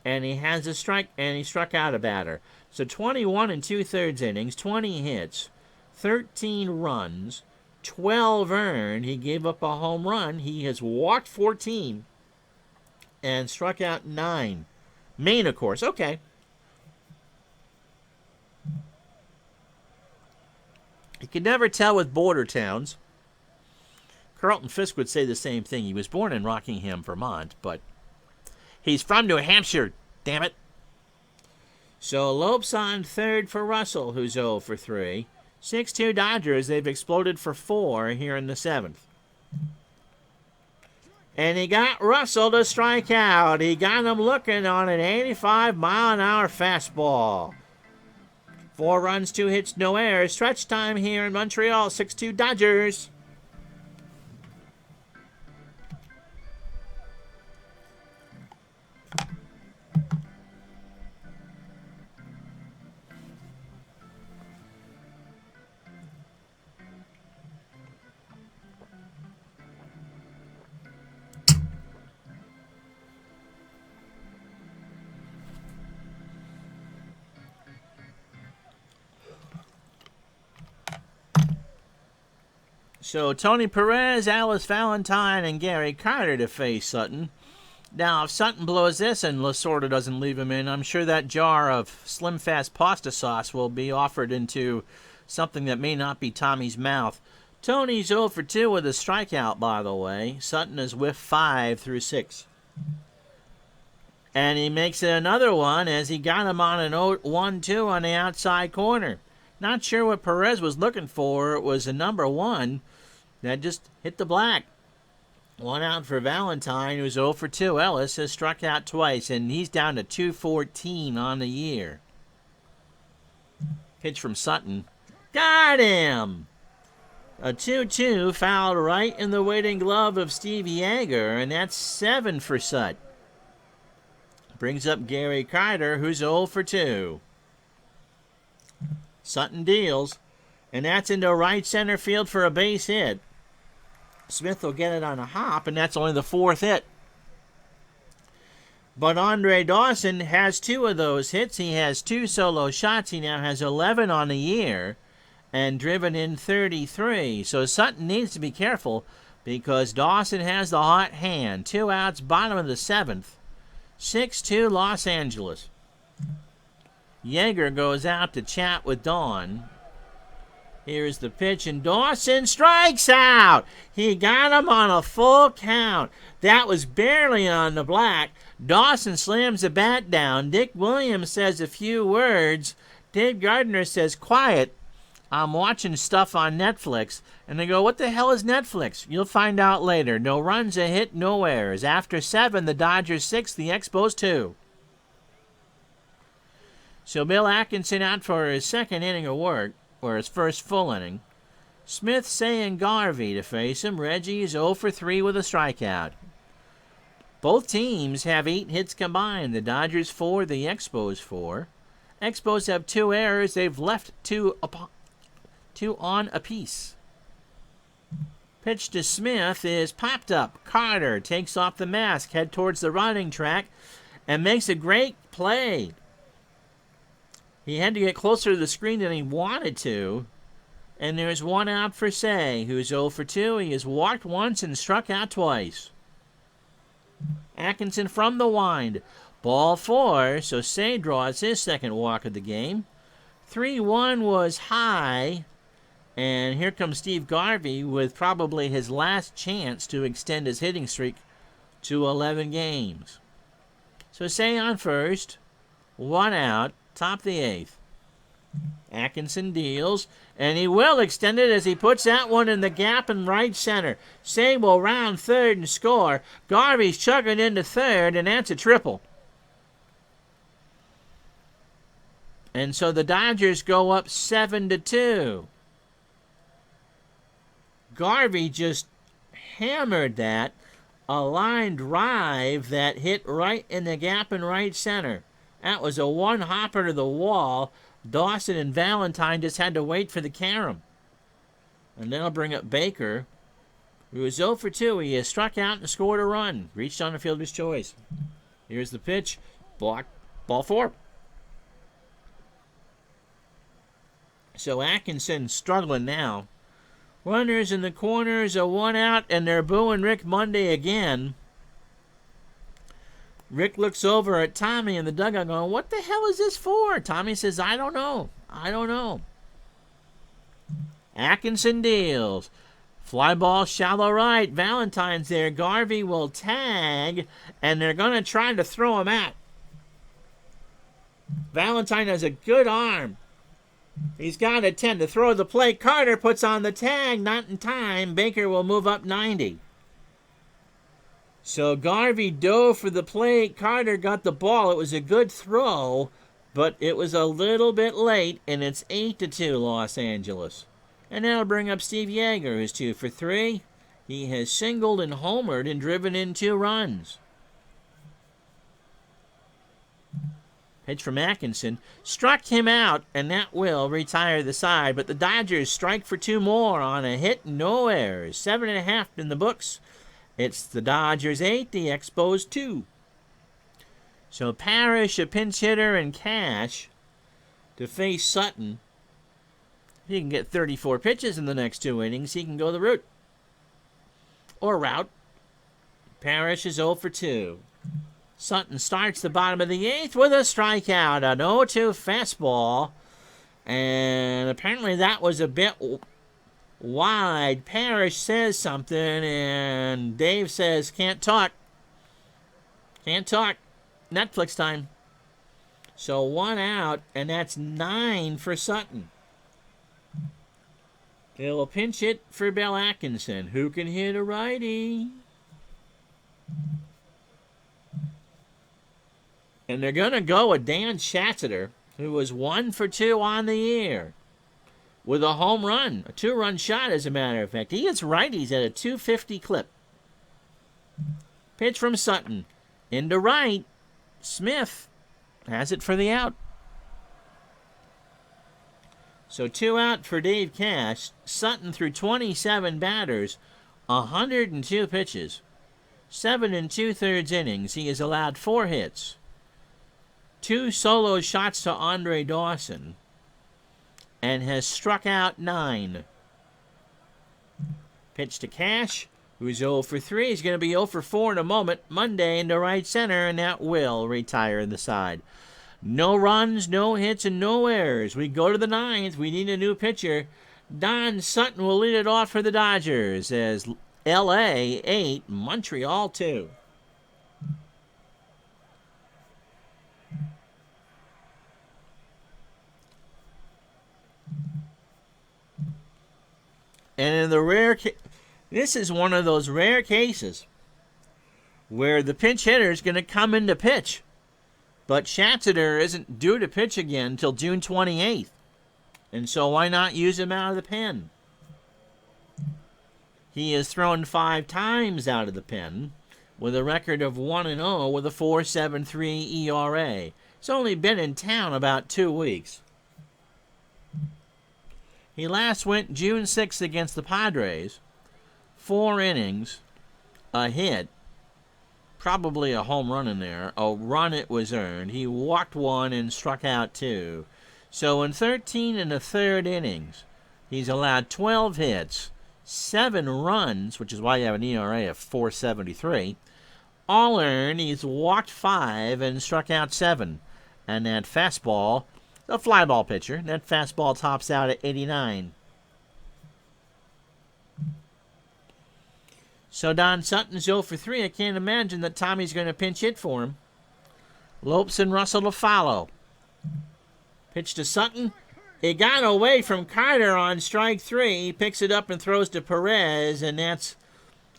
and he has a strike, and he struck out a batter. So 21 2/3 innings, 20 hits, 13 runs, 12 earned. He gave up a home run. He has walked 14 and struck out 9. Maine, of course. Okay. You can never tell with border towns. Carlton Fisk would say the same thing. He was born in Rockingham, Vermont, but he's from New Hampshire, damn it. So Lopes on third for Russell, who's 0 for 3. 6-2 Dodgers. They've exploded for 4 here in the 7th. And he got Russell to strike out. He got him looking on an 85-mile-an-hour fastball. 4 runs, 2 hits, no errors. Stretch time here in Montreal. 6-2 Dodgers. So Tony Perez, Alice Valentine, and Gary Carter to face Sutton. Now, if Sutton blows this and Lasorda doesn't leave him in, I'm sure that jar of Slim Fast pasta sauce will be offered into something that may not be Tommy's mouth. Tony's 0 for 2 with a strikeout, by the way. Sutton is whiffed 5 through 6. And he makes it another one as he got him on an 1-2 on the outside corner. Not sure what Perez was looking for. It was a number 1 that just hit the black. 1 out for Valentine, who's 0 for 2. Ellis has struck out twice, and he's down to 214 on the year. Pitch from Sutton. Got him! A 2-2 fouled right in the waiting glove of Steve Yeager, and that's 7 for Sutton. Brings up Gary Carter, who's 0 for 2. Sutton deals, and that's into right center field for a base hit. Smith will get it on a hop, and that's only the 4th hit. But Andre Dawson has 2 of those hits. He has 2 solo shots. He now has 11 on the year and driven in 33. So Sutton needs to be careful because Dawson has the hot hand. 2 outs, bottom of the 7th. 6-2 Los Angeles. Yeager goes out to chat with Dawn. Here's the pitch, and Dawson strikes out. He got him on a full count. That was barely on the black. Dawson slams the bat down. Dick Williams says a few words. Dave Gardner says, quiet. I'm watching stuff on Netflix, and they go, what the hell is Netflix? You'll find out later. No runs, a hit, no errors. After 7, the Dodgers 6, the Expos 2. So Bill Atkinson out for his second inning of work, or his first full inning. Smith, Say, and Garvey to face him. Reggie is 0 for 3 with a strikeout. Both teams have 8 hits combined. The Dodgers 4, the Expos 4. Expos have 2 errors. They've left 2 on apiece. Pitch to Smith is popped up. Carter takes off the mask, head towards the running track, and makes a great play. He had to get closer to the screen than he wanted to. And there's 1 out for Say, who's 0 for 2. He has walked once and struck out twice. Atkinson from the wind. Ball 4, so Say draws his second walk of the game. 3-1 was high. And here comes Steve Garvey with probably his last chance to extend his hitting streak to 11 games. So Say on first. 1 out. Top of the 8th. Atkinson deals, and he will extend it as he puts that one in the gap in right center. Say will round third and score. Garvey's chugging into third, and that's a triple. And so the Dodgers go up 7-2. Garvey just hammered that. A line drive that hit right in the gap in right center. That was a one-hopper to the wall. Dawson and Valentine just had to wait for the carom. And then I'll bring up Baker, who is 0 for 2. He has struck out and scored a run. Reached on the fielder's choice. Here's the pitch. Blocked. Ball 4. So Atkinson struggling now. Runners in the corners, a 1 out, and they're booing Rick Monday again. Rick looks over at Tommy in the dugout going, what the hell is this for? Tommy says, I don't know. Atkinson deals. Fly ball shallow right. Valentine's there. Garvey will tag, and they're going to try to throw him out. Valentine has a good arm. He's got a 10 to throw the plate. Carter puts on the tag. Not in time. Baker will move up 90. So Garvey dove for the plate. Carter got the ball. It was a good throw, but it was a little bit late, and it's 8-2 Los Angeles. And that'll bring up Steve Yeager, who's 2 for 3. He has singled and homered and driven in 2 runs. Pitch from Atkinson. Struck him out, and that will retire the side. But the Dodgers strike for 2 more on a hit, no errors. 7.5 in the books. It's the Dodgers 8, the Expos 2. So Parrish, a pinch hitter, and Cash to face Sutton. If he can get 34 pitches in the next 2 innings, he can go the route. Or route. Parrish is 0 for 2. Sutton starts the bottom of the 8th with a strikeout, an 0-2 fastball. And apparently that was a bit wide. Parrish says something, and Dave says, can't talk. Netflix time. So 1 out, and that's 9 for Sutton. They'll pinch hit for Bill Atkinson, who can hit a righty. And they're going to go with Dan Schatzeder, who was 1 for 2 on the year, with a home run, a 2-run shot, as a matter of fact. He hits righties at a 250 clip. Pitch from Sutton. Into right. Smith has it for the out. So 2 out for Dave Cash. Sutton threw 27 batters, 102 pitches, 7 2/3 innings. He has allowed 4 hits, 2 solo shots to Andre Dawson, and has struck out 9. Pitch to Cash, who's 0 for 3. He's going to be 0 for 4 in a moment. Monday into right center, and that will retire the side. No runs, no hits, and no errors. We go to the 9th. We need a new pitcher. Don Sutton will lead it off for the Dodgers as L.A. 8, Montreal 2. And in the this is one of those rare cases where the pinch hitter is going to come in to pitch. But Schatzeder isn't due to pitch again until June 28th. And so why not use him out of the pen? He has thrown 5 times out of the pen with a record of 1-0 with a 4.73 ERA. He's only been in town about 2 weeks. He last went June 6th against the Padres. 4 innings, a hit, probably a home run in there. A run it was earned. He walked 1 and struck out 2. So in 13 1/3 innings, he's allowed 12 hits, 7 runs, which is why you have an ERA of 4.73. All earned, he's walked 5 and struck out 7. And that fastball, a fly ball pitcher, that fastball tops out at 89. So Don Sutton's 0 for 3. I can't imagine that Tommy's going to pinch hit for him. Lopes and Russell to follow. Pitch to Sutton. It got away from Carter on strike 3. He picks it up and throws to Perez, and that's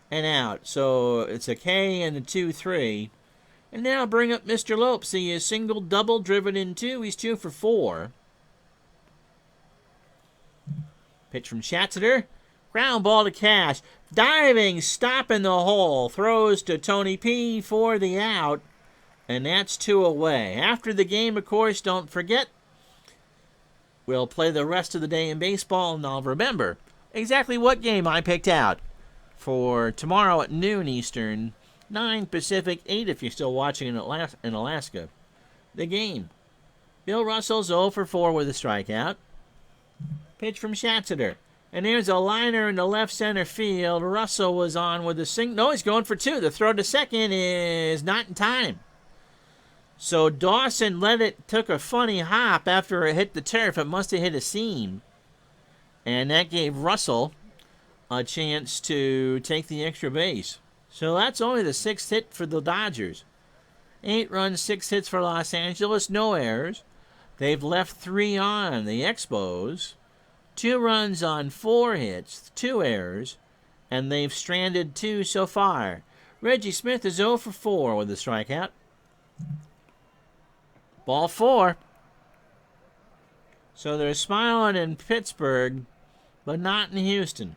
an out. So it's a K and a 2-3. And now bring up Mr. Lopes. He is single, double, driven in 2. He's 2 for 4. Pitch from Schatzeder. Ground ball to Cash. Diving, stop in the hole. Throws to Tony P for the out. And that's 2 away. After the game, of course, don't forget, we'll play the rest of the day in baseball, and I'll remember exactly what game I picked out for tomorrow at noon Eastern, 9 Pacific, 8 if you're still watching in Alaska. The game. Bill Russell's 0 for 4 with a strikeout. Pitch from Schatzeder. And there's a liner in the left center field. Russell was on with a single. No, he's going for 2. The throw to second is not in time. So Dawson took a funny hop after it hit the turf. It must have hit a seam. And that gave Russell a chance to take the extra base. So that's only the 6th hit for the Dodgers. 8 runs, 6 hits for Los Angeles, no errors. They've left 3 on the Expos. 2 runs on 4 hits, 2 errors, and they've stranded 2 so far. Reggie Smith is 0 for 4 with a strikeout. Ball 4. So they're smiling in Pittsburgh, but not in Houston.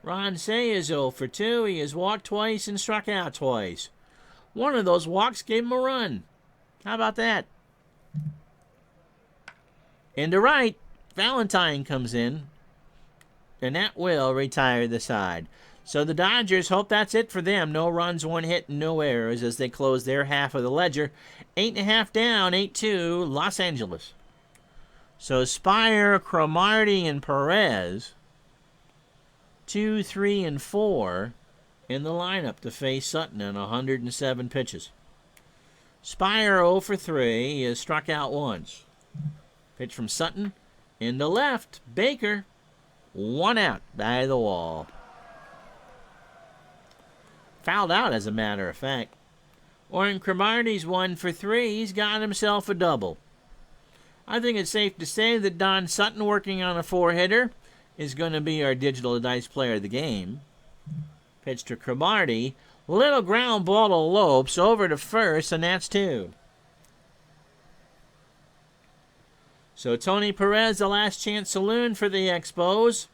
Ron Say is 0 for 2. He has walked twice and struck out twice. One of those walks gave him a run. How about that? Into right, Valentine comes in, and that will retire the side. So the Dodgers hope that's it for them. No runs, 1 hit, and no errors as they close their half of the ledger. 8.5 down, 8-2, Los Angeles. So Spire, Cromartie, and Perez, 2, 3, and 4 in the lineup to face Sutton in 107 pitches. Spire 0 for 3. He has struck out once. Pitch from Sutton. In the left, Baker, 1 out by the wall. Fouled out, as a matter of fact. Orrin Cromartie's 1 for 3. He's got himself a double. I think it's safe to say that Don Sutton, working on a 4-hitter, is going to be our digital dice player of the game. Pitch to Cromartie. Little ground ball to Lopes over to first, and that's 2. So Tony Perez, the last chance saloon for the Expos.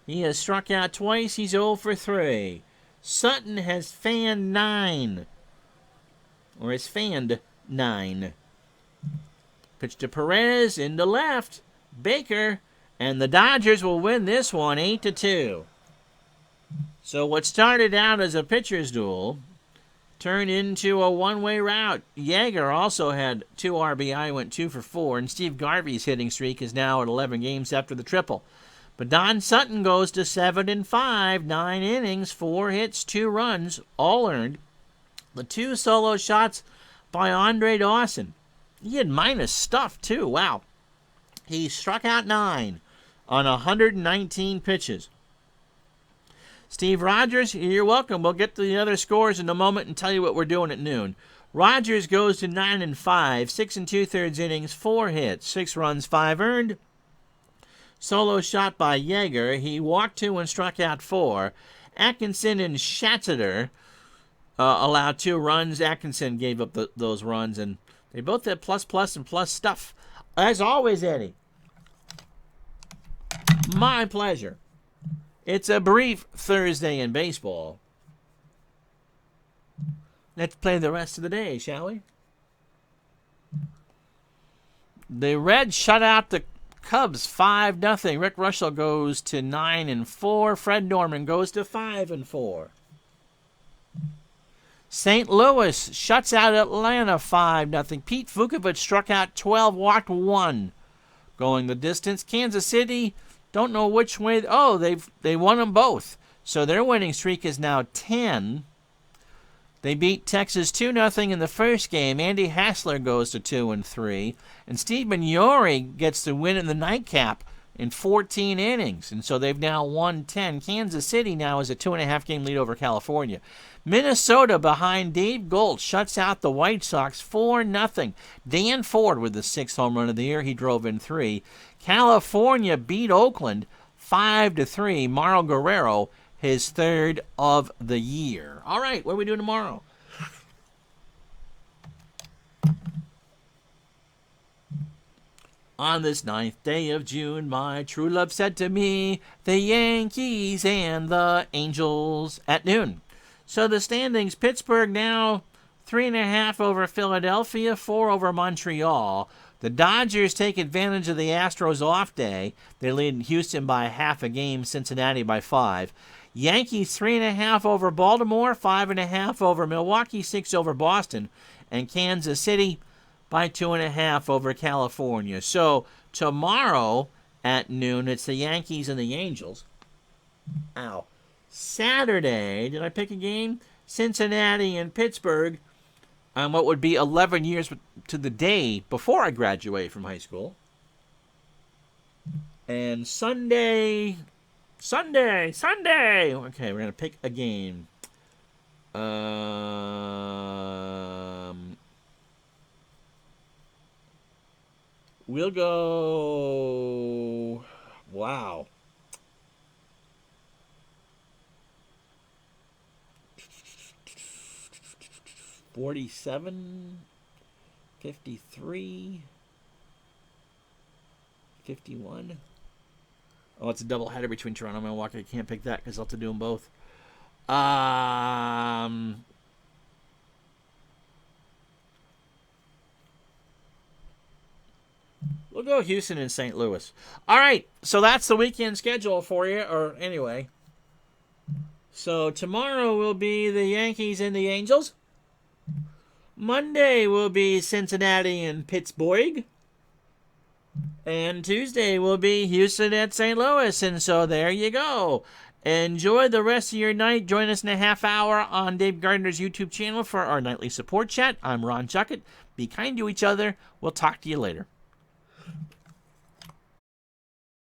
He has struck out twice. He's 0 for 3. Sutton has fanned 9. Or has fanned 9. Pitch to Perez in the left. Baker. And the Dodgers will win this one 8-2. So what started out as a pitcher's duel turned into a one-way route. Yeager also had 2 RBI, went 2 for 4, and Steve Garvey's hitting streak is now at 11 games after the triple. But Don Sutton goes to 7-5, 9 innings, 4 hits, 2 runs, all earned. The 2 solo shots by Andre Dawson. He had minus stuff, too. Wow. He struck out 9 on 119 pitches. Steve Rogers, you're welcome. We'll get to the other scores in a moment and tell you what we're doing at noon. Rogers goes to 9-5, 6 2/3 innings, 4 hits, 6 runs, 5 earned. Solo shot by Yeager. He walked 2 and struck out 4. Atkinson and Schatzeder allowed 2 runs. Atkinson gave up those runs, and they both had plus and plus stuff. As always, Eddie, my pleasure. It's a brief Thursday in baseball. Let's play the rest of the day, shall we? The Reds shut out the Cubs 5-0. Rick Russell goes to 9-4. Fred Norman goes to 5-4. St. Louis shuts out Atlanta 5-0. Pete Vukovich struck out 12, walked 1. Going the distance. Kansas City, don't know which way. Oh, they won them both. So their winning streak is now 10. They beat Texas 2-0 in the first game. Andy Hassler goes to 2-3. And Steve Mignori gets the win in the nightcap in 14 innings. And so they've now won 10. Kansas City now is a 2.5-game lead over California. Minnesota, behind Dave Gold, shuts out the White Sox 4-0. Dan Ford with the 6th home run of the year. He drove in 3. California beat Oakland 5-3. Mauro Guerrero, his 3rd of the year. All right, what are we doing tomorrow? On this 9th day of June, my true love said to me, the Yankees and the Angels at noon. So the standings, Pittsburgh now 3.5 over Philadelphia, 4 over Montreal. The Dodgers take advantage of the Astros off day. They lead Houston by half a game, Cincinnati by 5. Yankees 3.5 over Baltimore, 5.5 over Milwaukee, 6 over Boston, and Kansas City by 2.5 over California. So tomorrow at noon, it's the Yankees and the Angels. Ow. Saturday, did I pick a game? Cincinnati and Pittsburgh. What would be 11 years to the day before I graduate from high school. And Sunday. Okay, we're going to pick a game. We'll go... Wow. $47, $53, $51. Oh, it's a doubleheader between Toronto and Milwaukee. I can't pick that because I'll have to do them both. We'll go Houston and St. Louis. All right, so that's the weekend schedule for you, or anyway. So tomorrow will be the Yankees and the Angels. Monday will be Cincinnati and Pittsburgh. And Tuesday will be Houston at St. Louis. And so there you go. Enjoy the rest of your night. Join us in a half hour on Dave Gardner's YouTube channel for our nightly support chat. I'm Ron Chuckett. Be kind to each other. We'll talk to you later.